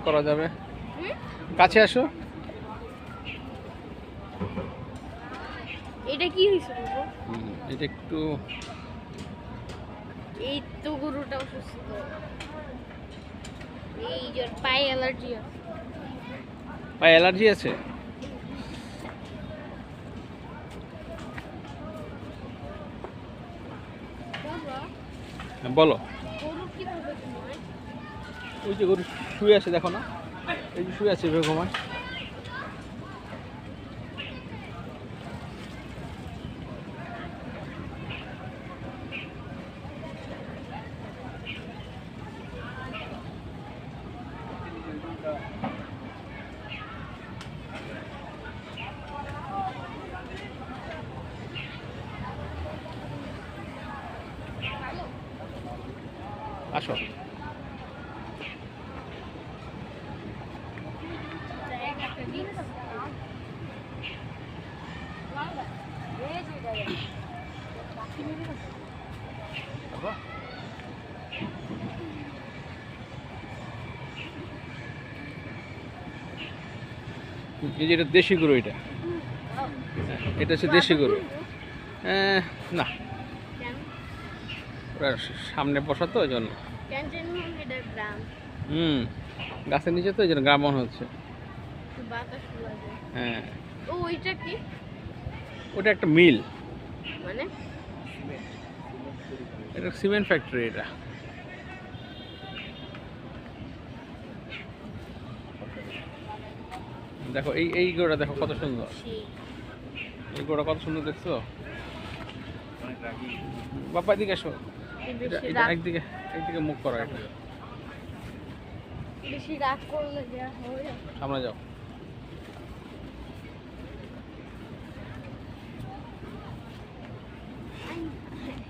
করা যাবে। কাছে আসো। এটা কি হইছে বাবু? এটা একটু এই তো গরুটা অসুস্থ। এই যে পায়ে অ্যালার্জি আছে। পায়ে অ্যালার্জি আছে? বাবা বলো। গরু কিভাবে ঘুমায়? ওই যে গরু শুয়ে আছে, দেখো না, এই যে শুয়ে আছে এভাবে ঘুমায়। আসো। এই যে এটা দেশি গরু, এটা এটা হচ্ছে দেশি গরু। না, ওরা সামনে বসা তো ওই জন্য। গাছের নিচে তো ওই জন্য গ্রাম মনে হচ্ছে। হ্যাঁ, ওইটা কি ওটা একটা মিল, মানে? এটা সিমেন্ট ফ্যাক্টরি। এটা দেখো, এই গরুটা দেখো কত সুন্দর। এই গরুটা কত সুন্দর দেখছো? বাবা এদিকে আসো। একদিকে মুখ করো। এটা বেশি রাগ করলে যা হয়। সামনে যাও।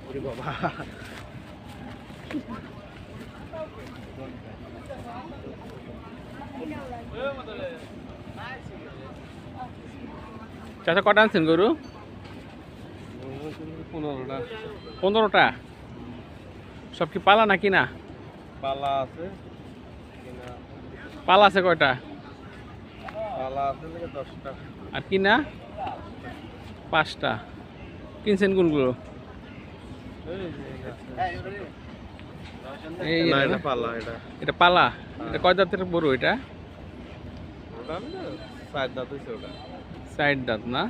ওরে বাবা, চাচা কটা আনছেন গরু? 15টা। 15টা? সব কি পালা নাকি না? পালা আছে, পালা আছে কয়টা? পালা আছে 10টা। আর কি না? 5টা। কিনছেন কোনগুলো? এই না, এটা পালা। এটা পালা। এটা কয় দাঁতের গরু? এটা ওটা না 4 দাঁত হইছে। ওটা 4 দাঁত না?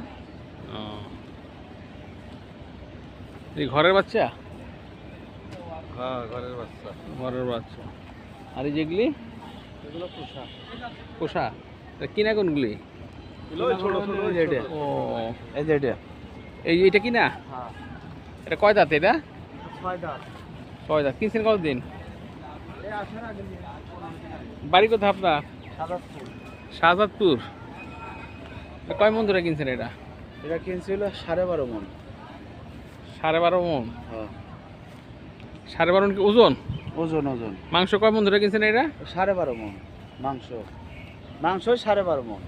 ও, এই ঘরের বাচ্চা? হ্যাঁ, ঘরের বাচ্চা। ঘরের বাচ্চা। আর এই যেগুলি এগুলো পোষা। পোষা? কিনা কোনগুলি? ছোট ছোট। ও, এই যে এটা। এইটা কিনা? হ্যাঁ, এটা কয় দাঁত? এটা 6 দাঁত। 6 দাঁত। কিনছেন কতদিন? এই আসেন আগে। বাড়ি কোথায় আপনার? সাদাতপুর। শাহজাদপুর। কয় মন ধরে কিনছেন এটা? এটা কিনছিল 12.5 মণ। 12.5 মন? হ্যাঁ। 12.5 মন কি ওজন? ওজন। মাংস কয় মন ধরে কিনছেন এটা? 12.5 মণ মাংস। মাংস 12.5 মণ।